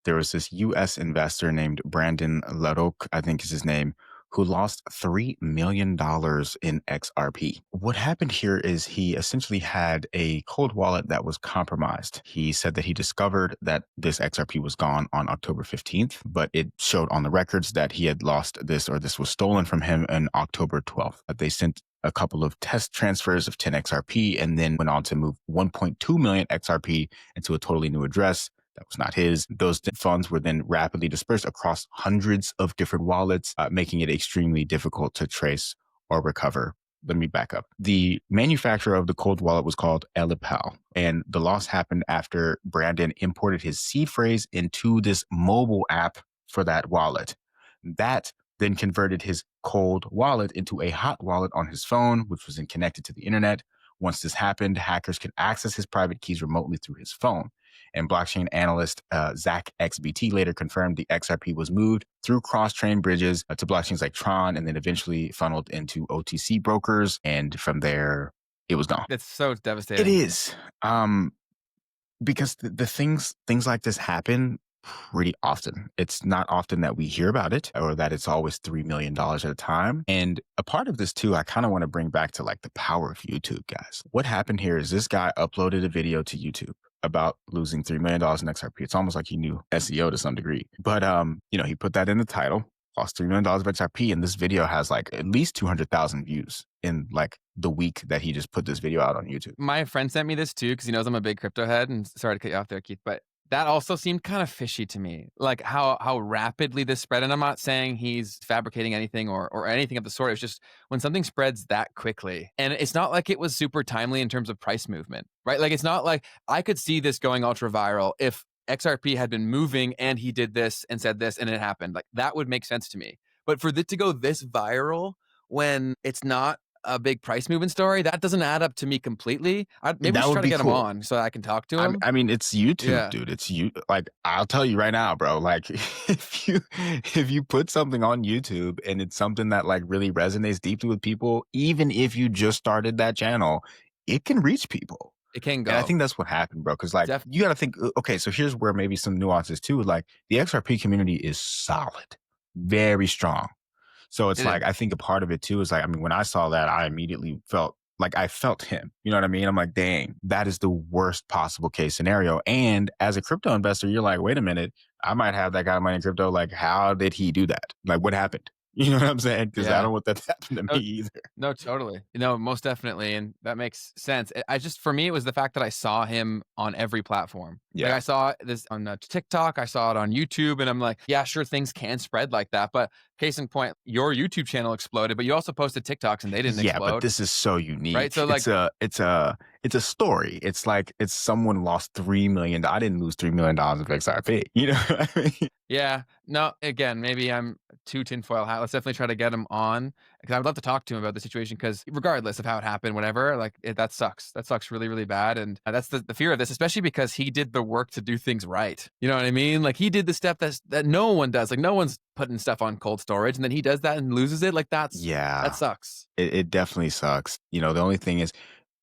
there was this US investor named Brandon Laroque, I think is his name, who lost $3 million in XRP. What happened here is he essentially had a cold wallet that was compromised. He said that he discovered that this XRP was gone on October 15th, but it showed on the records that he had lost this, or this was stolen from him on October 12th. They sent a couple of test transfers of 10 XRP and then went on to move 1.2 million XRP into a totally new address that was not his. Those funds were then rapidly dispersed across hundreds of different wallets, making it extremely difficult to trace or recover. Let me back up. The manufacturer of the cold wallet was called Elipal, and the loss happened after Brandon imported his seed phrase into this mobile app for that wallet. That then converted his cold wallet into a hot wallet on his phone, which was then connected to the internet. Once this happened, hackers could access his private keys remotely through his phone. And blockchain analyst Zach XBT later confirmed the XRP was moved through cross-chain bridges to blockchains like Tron, and then eventually funneled into OTC brokers. And from there, it was gone. It's so devastating. It is. Because the things like this happen pretty often. It's not often that we hear about it, or that it's always $3 million at a time. And a part of this too, I kind of want to bring back to like the power of YouTube, guys. What happened here is this guy uploaded a video to YouTube about losing $3 million in XRP. It's almost like he knew SEO to some degree. But, he put that in the title, lost $3 million of XRP. And this video has like at least 200,000 views in like the week that he just put this video out on YouTube. My friend sent me this too, because he knows I'm a big crypto head. And sorry to cut you off there, Keith, but that also seemed kind of fishy to me, like how rapidly this spread. And I'm not saying he's fabricating anything or anything of the sort. It's just when something spreads that quickly, and it's not like it was super timely in terms of price movement, right? Like it's not like I could see this going ultra viral if XRP had been moving and he did this and said this and it happened. Like that would make sense to me. But for it to go this viral when it's not a big price movement story, that doesn't add up to me completely. Maybe we should try to get him on so I can talk to him. I mean, it's YouTube, dude. It's you. Like, I'll tell you right now, bro. Like, if you put something on YouTube and it's something that like really resonates deeply with people, even if you just started that channel, it can reach people. It can go. And I think that's what happened, bro. Because like, you got to think. Okay, so here's where maybe some nuances too. Like, the XRP community is solid, very strong. So it's like, I think a part of it too is like, I mean, when I saw that, I immediately felt like I felt him. You know what I mean? I'm like, dang, that is the worst possible case scenario. And as a crypto investor, you're like, wait a minute, I might have that kind of money in crypto. Like, how did he do that? Like, what happened? You know what I'm saying? Because I don't want that to happen to me either. No, totally. No, most definitely. And that makes sense. For me, it was the fact that I saw him on every platform. Yeah. Like I saw this on TikTok, I saw it on YouTube, and I'm like, yeah, sure, things can spread like that. But case in point, your YouTube channel exploded, but you also posted TikToks and they didn't explode. Yeah, but this is so unique. Right? So like, it's a story. It's like, it's someone lost $3 million. I didn't lose $3 million of XRP. You know what I mean? Yeah. No, again, maybe I'm too tinfoil hat. Let's definitely try to get him on, because I would love to talk to him about the situation, because regardless of how it happened, whatever, like that sucks. That sucks really, really bad. And that's the fear of this, especially because he did the work to do things right. You know what I mean? Like he did the step that no one does. Like no one's putting stuff on cold storage, and then he does that and loses it. Like that sucks. It definitely sucks. You know, the only thing is,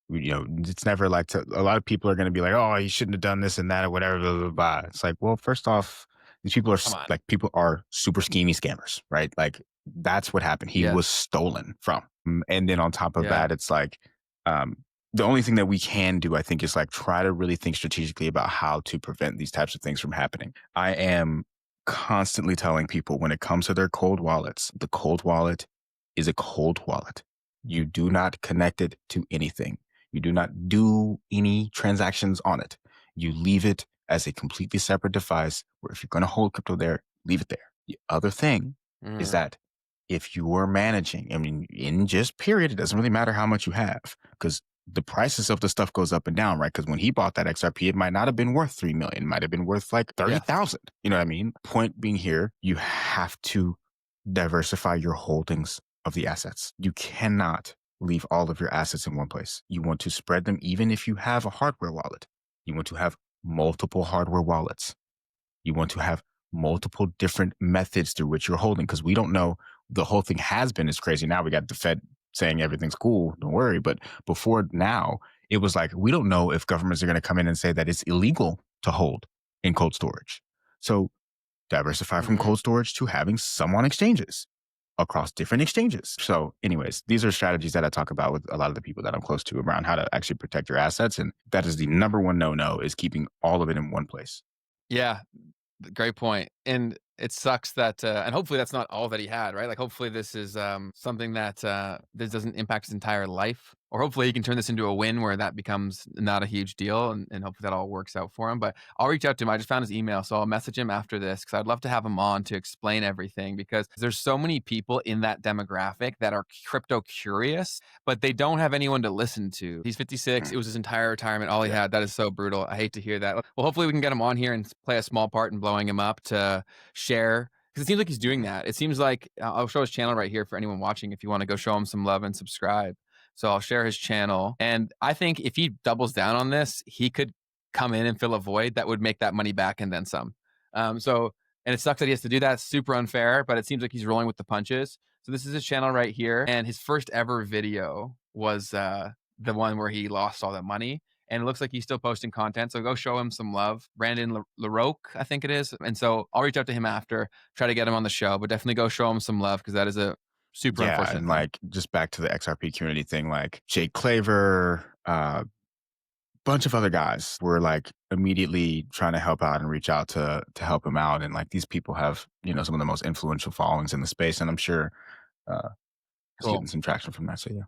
you know, it's never like a lot of people are going to be like, oh, you shouldn't have done this and that or whatever, blah, blah, blah. It's like, well, first off, these people are people are super schemy scammers, right? Like that's what happened. He was stolen from. And then on top of that, it's like, the only thing that we can do, I think, is like try to really think strategically about how to prevent these types of things from happening. I am constantly telling people when it comes to their cold wallets, the cold wallet is a cold wallet. You do not connect it to anything. You do not do any transactions on it. You leave it as a completely separate device where if you're going to hold crypto there, leave it there. The other thing is that if you are managing, I mean, in just period, it doesn't really matter how much you have, because the prices of the stuff goes up and down, right? Because when he bought that XRP, it might not have been worth 3 million. It might have been worth like 30,000. You know what I mean? Point being here, you have to diversify your holdings of the assets. You cannot leave all of your assets in one place. You want to spread them, even if you have a hardware wallet. You want to have multiple hardware wallets. You want to have multiple different methods through which you're holding, because we don't know. The whole thing has been as crazy. Now we got the Fed saying everything's cool, don't worry. But before now, it was like, we don't know if governments are going to come in and say that it's illegal to hold in cold storage. So diversify from Mhm. cold storage to having some on exchanges across different exchanges. So, anyways, these are strategies that I talk about with a lot of the people that I'm close to around how to actually protect your assets. And that is the number one no is keeping all of it in one place. Yeah. Great point. And it sucks that, and hopefully that's not all that he had, right? Like, hopefully this is something that this doesn't impact his entire life, or hopefully he can turn this into a win where that becomes not a huge deal, and hopefully that all works out for him. But I'll reach out to him. I just found his email, so I'll message him after this because I'd love to have him on to explain everything because there's so many people in that demographic that are crypto curious, but they don't have anyone to listen to. He's 56. Mm, It was his entire retirement. All he yeah. had. That is so brutal. I hate to hear that. Well, hopefully we can get him on here and play a small part in blowing him up to share because it seems like he's doing Mhm. that. It seems like I'll show his channel right here for anyone watching if you want to go show him some love and subscribe. So I'll share his channel. And I think if he doubles down on this, he could come in and fill a void that would make that money back and then some. And it sucks that he has to do that. It's super unfair, but it seems like he's rolling with the punches. So this is his channel right here. And his first ever video was the one where he lost all that money. And it looks like he's still posting content. So go show him some love. Brandon LaRoque, I think it is. And so I'll reach out to him after, try to get him on the show, but definitely go show him some love because that is a super Yeah. unfortunate And thing. like just back to the XRP community thing, like Jake Claver, bunch of other guys were like immediately trying to help out and reach out to help him out. And like these people have, some of the most influential followings in the space. And I'm sure uh he's getting Cool. some traction from that. So yeah.